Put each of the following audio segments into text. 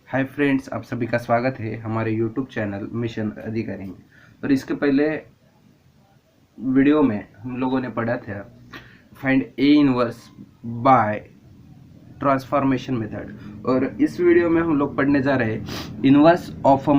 Hi friends, आप सभी का स्वागत है हमारे यूट्यूब चैनल मिशन अधिकारी में। और इसके पहले वीडियो में हम लोगों ने पढ़ा था find A inverse by transformation method. और इस वीडियो में हम लोग पढ़ने जा रहे हैं inverse of a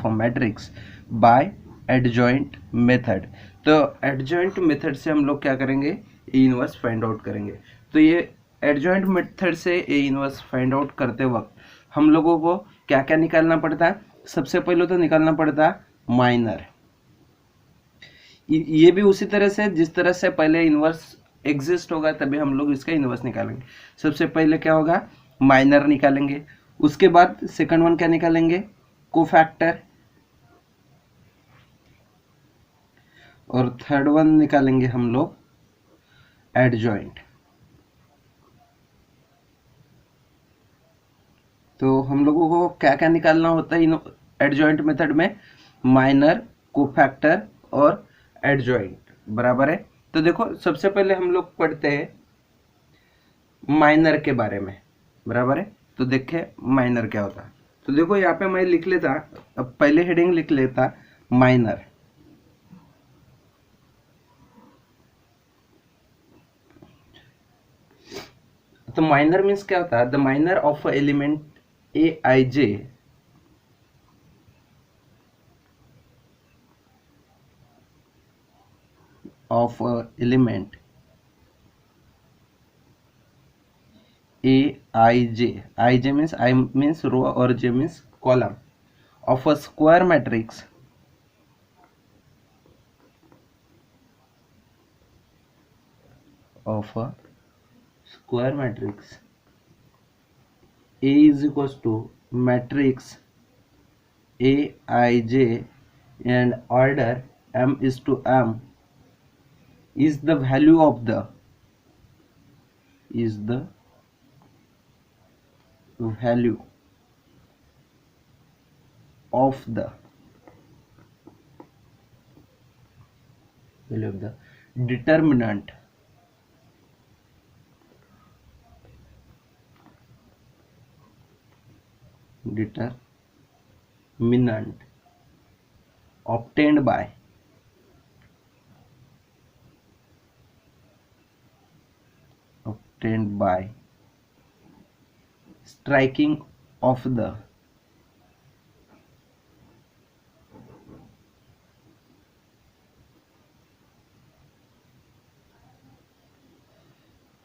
matrix bye adjoint method. तो एडजॉइंट मेथड से हम लोग क्या करेंगे, ए इनवर्स फाइंड आउट करेंगे। तो ये एडजॉइंट मेथड से ए इनवर्स फाइंड आउट करते वक्त हम लोगों को क्या क्या निकालना पड़ता है। सबसे पहले तो निकालना पड़ता है माइनर। ये भी उसी तरह से जिस तरह से पहले इनवर्स एग्जिस्ट होगा तभी हम लोग इसका इनवर्स निकालेंगे। सबसे पहले क्या होगा, माइनर निकालेंगे। उसके बाद सेकंड वन क्या निकालेंगे, कोफैक्टर। और थर्ड वन निकालेंगे हम लोग एडजॉइंट। तो हम लोगों को क्या क्या निकालना होता है इन एडजॉइंट मेथड में, माइनर, कोफैक्टर और एडजॉइंट। बराबर है। तो देखो सबसे पहले हम लोग पढ़ते हैं माइनर के बारे में। बराबर है। तो देखें माइनर क्या होता है। तो देखो यहाँ पे मैं लिख लेता, अब पहले हेडिंग लिख लेता माइनर। तो माइनर मीन्स क्या होता है, the minor of element A I J of element Aij means I means row or J means column of a square matrix A is equals to matrix Aij and order m is to m is the value of the value of the determinant obtained by striking of the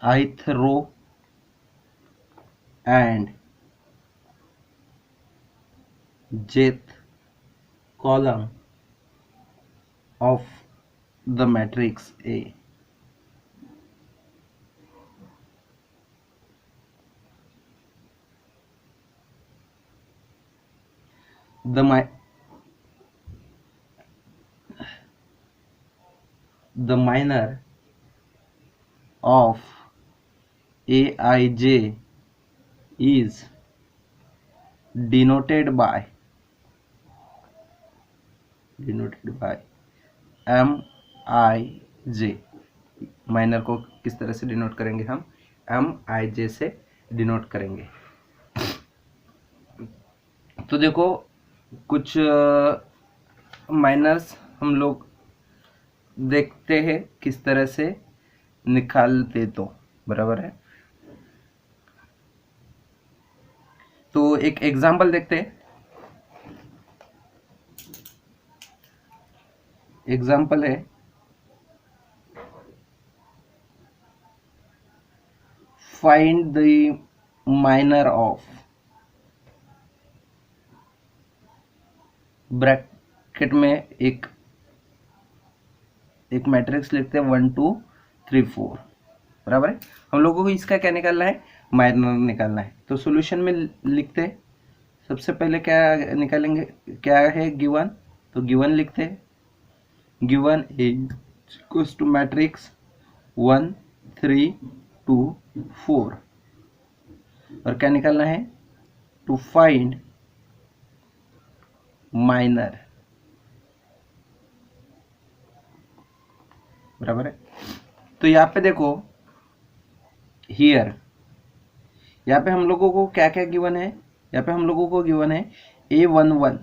ith row and jth column of the matrix A. The minor of Aij is denoted by Mij। Minor को किस तरह से denote करेंगे, हम Mij से denote करेंगे। तो देखो कुछ माइनर्स हम लोग देखते हैं किस तरह से निकालते। तो बराबर है। तो एक एग्जांपल देखते हैं। एग्जांपल है find the minor of, bracket में एक मैट्रिक्स लिखते हैं 1 2 3 4। बराबर है। हम लोगों को इसका क्या निकालना है, माइनर निकालना है। तो सॉल्यूशन में लिखते हैं। सबसे पहले क्या निकालेंगे, क्या है गिवन, तो गिवन लिखते हैं। Given equals to matrix 1 3 2 4। और क्या निकालना है, टू फाइंड माइनर। बराबर है। तो यहाँ पे देखो हियर यहाँ पे हम लोगों को क्या क्या गिवन है, यहाँ पे हम लोगों को गिवन है A11।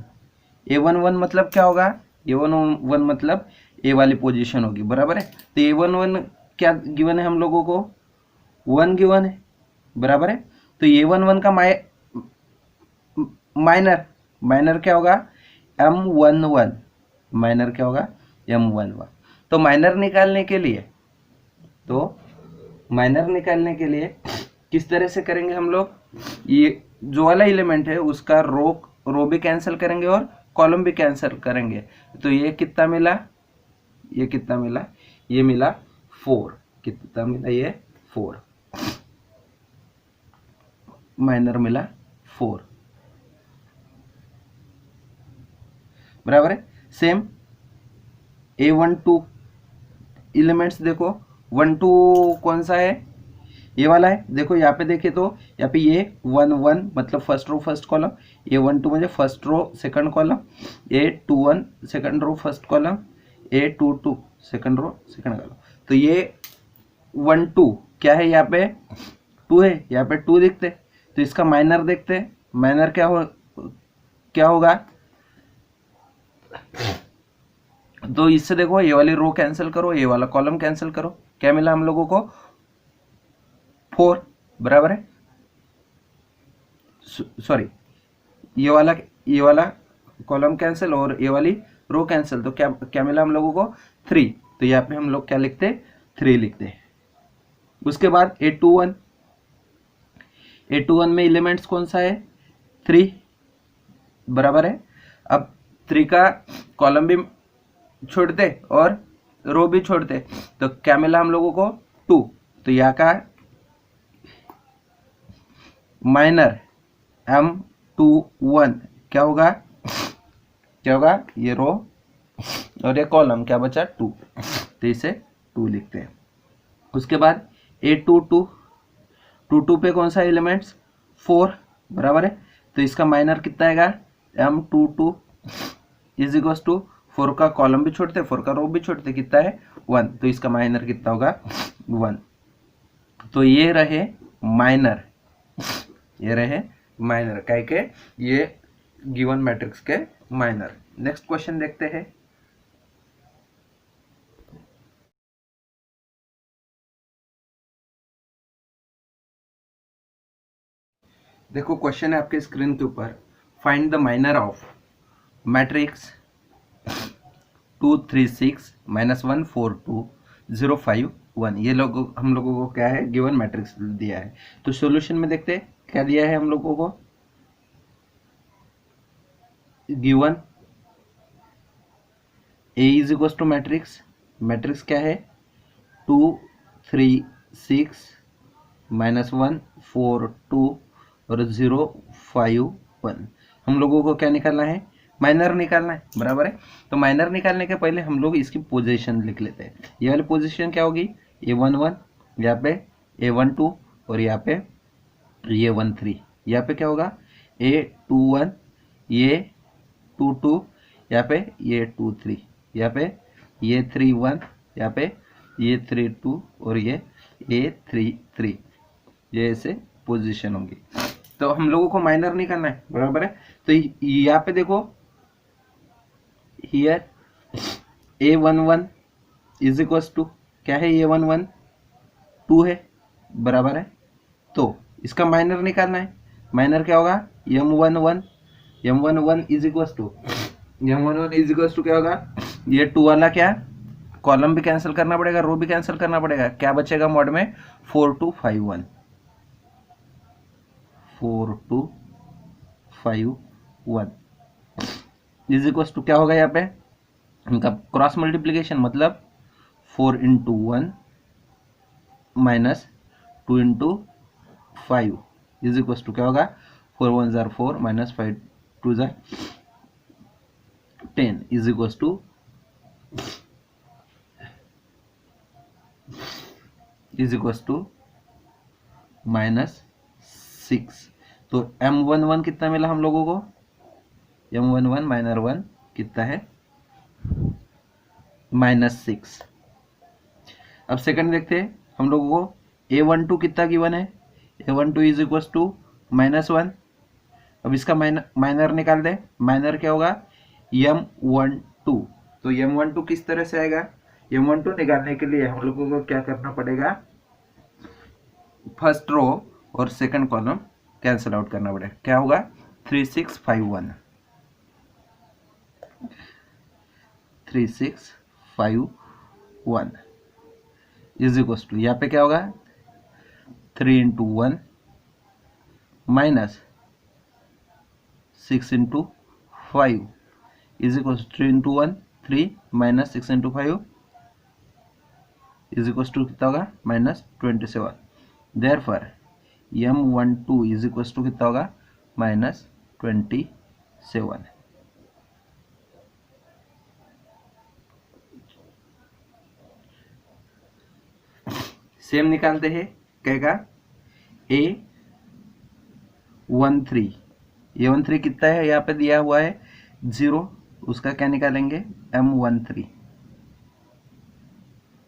A11 मतलब क्या होगा, A11 मतलब ए वाली पोजीशन होगी, बराबर है। तो A11 क्या गिवन है हम लोगों को, 1 गिवन है, बराबर है। तो A11 का माइनर, माइनर क्या होगा, M11, माइनर क्या होगा, M11। तो माइनर निकालने के लिए, तो माइनर निकालने के लिए किस तरह से करेंगे हम लोग, ये जो वाला एलिमेंट है उसका रो भी कैंसिल करेंगे और कॉलम भी कैंसिल करेंगे। तो ये कितना मिला, ये कितना मिला, ये मिला 4, कितना मिला, ये 4, माइनर मिला 4, बराबर है। सेम A12 एलिमेंट्स देखो, 12 कौन सा है, ये वाला है। देखो यहाँ पे देखे तो यहाँ पे ये 1 मतलब first row first column, A12 म्हणजे first row second column, A21 second row first column, A22 second row second column. तो ये 1 2 क्या है, यहाँ पे 2 है, यहाँ पे 2 दिखते। तो इसका माइनर देखते हैं, माइनर क्या होगा। तो इससे देखो ये वाली रो कैंसिल करो, ये वाला कॉलम कैंसिल करो, क्या मिला हम लोगों को, 4, बराबर है। सॉरी, ये वाला कॉलम कैंसिल और ये वाली रो कैंसिल, तो क्या क्या मिला हम लोगों को, 3। तो यहाँ पे हम लोग क्या लिखते, 3 लिखते। उसके बाद A21 में एलिमेंट्स कौन सा है, 3, बराबर है। अब 3 का कॉलम भी छोड़ते और रो भी छोड़ते, तो क्या मिला हम लोगों को, 2। तो यहाँ का माइनर M21 क्या होगा, क्या होगा, ये रो और ये कॉलम, क्या बचा 2, तो इसे 2 लिखते हैं। उसके बाद A22 पे कौन सा एलिमेंट्स, 4, बराबर है। तो इसका माइनर कितना आएगा, M22 इज इक्वल टू 4 का कॉलम भी छोड़ते 4 का रो भी छोड़ते, कितना है 1। तो इसका माइनर कितना होगा, 1। तो ये रहे माइनर, ये रहे माइनर काय के, ये गिवन मैट्रिक्स के माइनर। नेक्स्ट क्वेश्चन देखते हैं। देखो क्वेश्चन है आपके स्क्रीन के ऊपर, find the minor of matrix 2 3 6 -1 4 2 0 5 1। ये लोग हम लोगों को क्या है, गिवन मैट्रिक्स दिया है। तो सॉल्यूशन में देखते हैं क्या दिया है हम लोगों को, given A is equal to matrix, matrix क्या है 2 3 6 -1 4 2 और 0 5 1। हम लोगों को क्या निकालना है, माइनर निकालना है, बराबर है। तो माइनर निकालने के पहले हम लोग इसकी पोजीशन लिख लेते हैं। ये वाली पोजीशन क्या होगी, A11, यहाँ पे A12 और यहाँ पे A13। यहाँ पे क्या होगा, A21, A22, यहाँ पे A23, यहाँ पे A31, यहाँ पे A32 और ये A33, ये ऐसे पोजीशन होंगी। तो हम लोगों को माइनर निकालना है, बराबर है। तो यहाँ पे देखो, here A11 is equal to क्या है, A11 2 है, बराबर है। तो इसका माइनर निकालना है, माइनर क्या होगा, M11 इज इक्वल टू क्या होगा, ये 2 वाला क्या, कॉलम भी कैंसिल करना पड़ेगा, रो भी कैंसिल करना पड़ेगा, क्या बचेगा मॉड में, 4 2 5 1, 4 2 5 1 इज इक्वल टू क्या होगा, यहाँ पे इनका क्रॉस मल्टीप्लीकेशन, मतलब 4 into 1 minus 2 into 5 is equal to क्या होगा, 4 1 जार 4 माइनस 5 2 जार 10 इज इक्वल टू -6। तो M11 कितना मिला हम लोगों को, M11 माइनर 1 कितना है, -6। अब सेकंड देखते हैं हम लोगों को, A12 कितना गिवन है, A12 इज इक्वल टू -1। अब इसका माइनर निकाल दे, माइनर क्या होगा M12। तो M12 किस तरह से आएगा, M12 निकालने के लिए हम लोगों को क्या करना पड़ेगा, फर्स्ट रो और सेकंड कॉलम कैंसिल आउट करना पड़ेगा। क्या होगा 3651 इज इक्वल टू, यहाँ पे क्या होगा 3 into 1 minus 6 into 5 is equal to 3 into 1 3 minus 6 into 5 is equal to कितना होगा -27। Therefore M12 is equal to कितना होगा -27। सेम निकालते हैं, कहेगा A13 कितना है, यहाँ पे दिया हुआ है 0, उसका क्या निकालेंगे M13।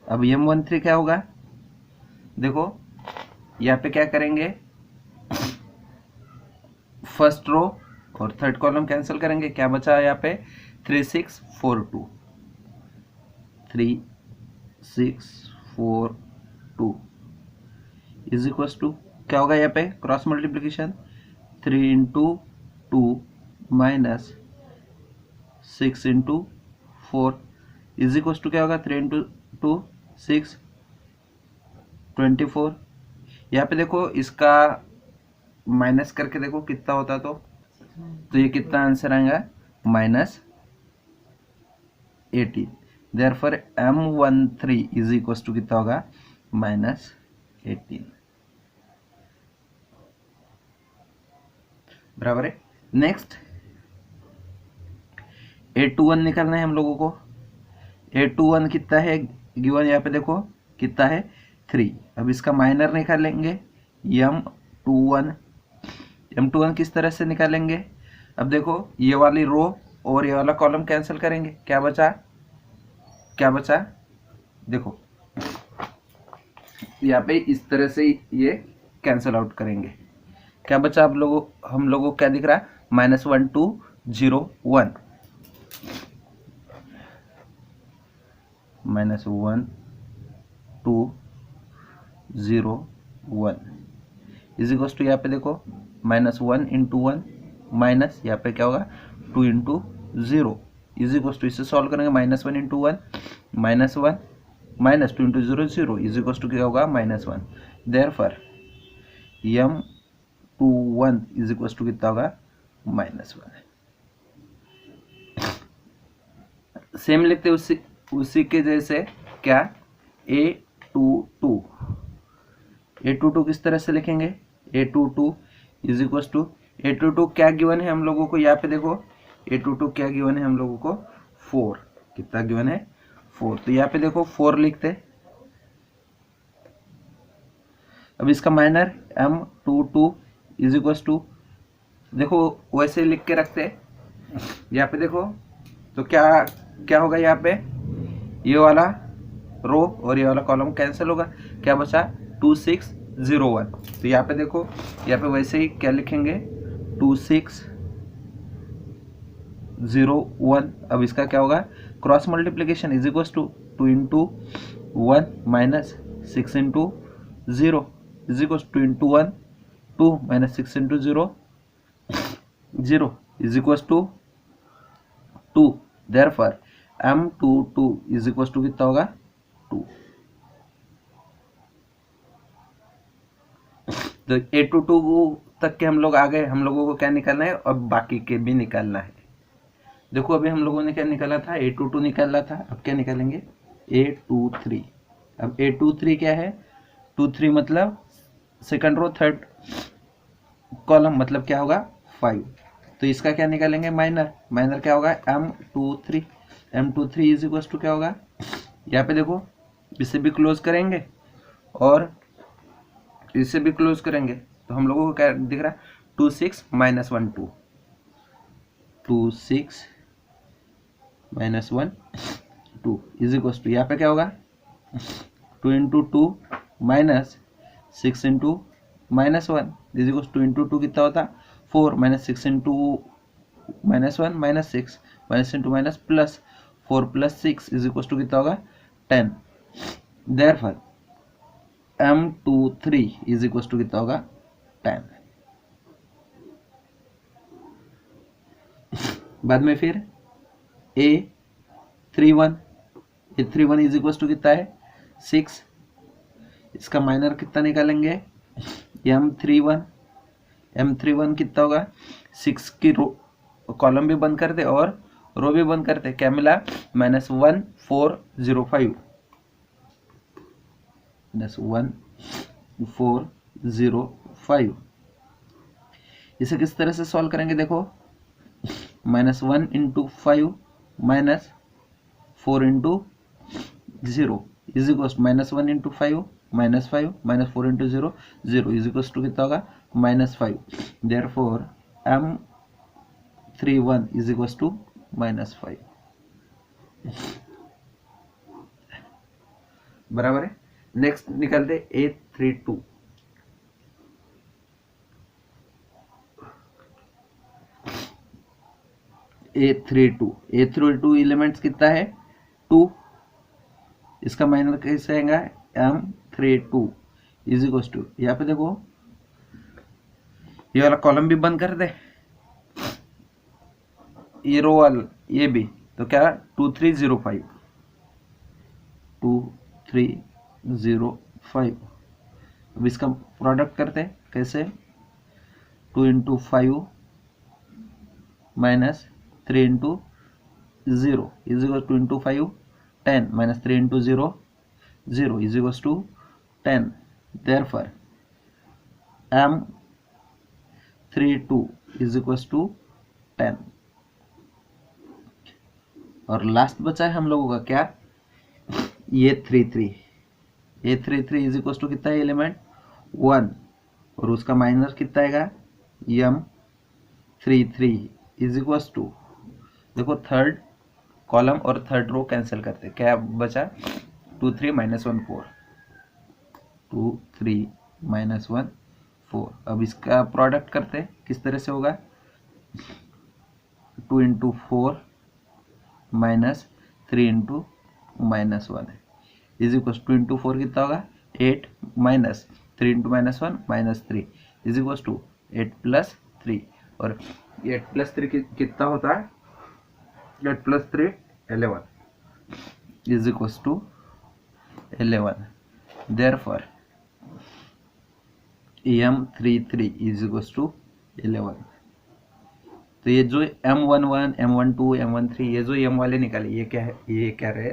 अब M13 क्या होगा, देखो यहाँ पे क्या करेंगे, फर्स्ट रो और थर्ड कॉलम कैंसिल करेंगे, क्या बचा यहाँ पे 3642 इज इक्वल टू क्या होगा, यहाँ पे cross multiplication 3 into 2 minus 6 into 4 is equal to क्या होगा 3 इंटू 2 6 24। यहाँ पे देखो इसका माइनस करके देखो कितना होता, तो ये कितना आंसर आएगा -18। Therefore M13 is equal to कितना होगा -18, बराबर है। नेक्स्ट A21 निकालना है हम लोगों को। A21 कितना है गिवन, यहाँ पे देखो कितना है 3। अब इसका माइनर निकालेंगे M21 किस तरह से निकालेंगे, अब देखो ये वाली रो और ये वाला कॉलम कैंसिल करेंगे, क्या बचा देखो यहाँ पे इस तरह से ये कैंसिल आउट करेंगे, क्या बचा हम लोगों क्या दिख रहा है -1201 -1201 इज इक्वल टू, यहाँ पे देखो -1 इंटू 1 माइनस यहाँ पे क्या होगा 2 इंटू 0 इज इक्वल टू, इसे सॉल्व करेंगे -1 into 1 -1 minus 2 into 0 0 is equal to क्या होगा -1। Therefore M21 is equal to कितना होगा -1। सेम लिखते उसी के जैसे क्या A22 किस तरह से लिखेंगे, A22 is equal to, A22 क्या गिवन है हम लोगों को, यहाँ पे देखो A22 क्या गिवन है हम लोगों को 4, कितना गिवन है 4, तो यहाँ पे देखो 4 लिखते। अब इसका minor M22 is equal to, देखो वैसे लिख के रखते, यहाँ पे देखो तो क्या होगा, यहाँ पे ये वाला रो और ये वाला कॉलम कैंसिल होगा, क्या बचा 2601। तो यहाँ पे देखो, यहाँ पे वैसे ही क्या लिखेंगे 2601। अब इसका क्या होगा cross multiplication is equal to 2 into 1 minus 6 into 0 is equal to 2 into 1 2 minus 6 into 0 0 is equal to 2। Therefore M22 is equal to कितना होगा 2। तो A22 तक के हम लोग आ गए, हम लोगों को क्या निकालना है, अब बाकी के भी निकालना है। देखो अभी हम लोगों ने क्या निकाला था, A22 निकाला था, अब क्या निकालेंगे A23। अब A23 क्या है 23 मतलब सेकंड रो थर्ड कॉलम, मतलब क्या होगा 5। तो इसका क्या निकालेंगे माइनर क्या होगा M23 इज इक्वल टू क्या होगा, यहाँ पे देखो इसे भी क्लोज करेंगे और इसे भी क्लोज करेंगे, तो हम लोगों को क्या दिख रहा है 26 -1 2 26 -1 2 इज इक्वल टू, यहाँ पे क्या होगा 2 into 2 minus 6 into -1 is equal to into two कितना होता 4 -6 into -1 -6 minus into minus plus 4 + 6 is equal to कितना होगा 10। Therefore M23 is equal to कितना होगा 10। बाद में फिर A31 इज इक्वल टू कितना है 6। इसका माइनर कितना निकालेंगे M31 कितना होगा 6 की रो कॉलम भी बंद कर दे और रो भी बंद करते, क्या मिला -1405 -1405। इसे किस तरह से सॉल्व करेंगे देखो, -1 into 5 -4 into 0 is equal -1 into 5 -5 -4 into 0 0 is equal to कितना होगा -5। Therefore M31 is equal to -5 बराबर है। नेक्स्ट निकालते A32। A32 एलिमेंट्स कितना है 2। इसका माइनर कैसे आएगा M32 इज इक्वल टू, यहाँ पे देखो ये वाला कॉलम भी बंद कर दे, ये रो वाला ये भी, तो क्या 2305 2305। अब इसका प्रोडक्ट करते कैसे 2 into 5 minus 3 into 0 is equal 2 into 5 10 minus 3 into 0 0 is equal to 10। Therefore M32 is equal to 10। और लास्ट बचा है हम लोगों का क्या A33 इज इक्वल टू कितना है एलिमेंट 1 और उसका माइनस कितना आएगा M33 इज इक्वल टू, देखो थर्ड कॉलम और थर्ड रो कैंसिल करते, क्या बचा 2 3 -1 4 2 3 -1 4। अब इसका प्रोडक्ट करते किस तरह से होगा 2 into 4 minus 3 into -1 is equal 2 into 4 कितना होगा 8 minus 3 into -1 -3 is equal to 8 + 3 और 8 + 3 कितना होता है 8 + 3 11 is equal to 11। Therefore M33 is equal to 11। तो ये जो M11 M12 M13 ये जो M वाले निकाले ये क्या है, ये क्या रहे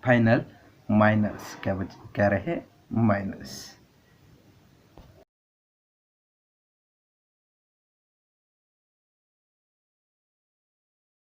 फाइनल माइनस, क्या रहे माइनस।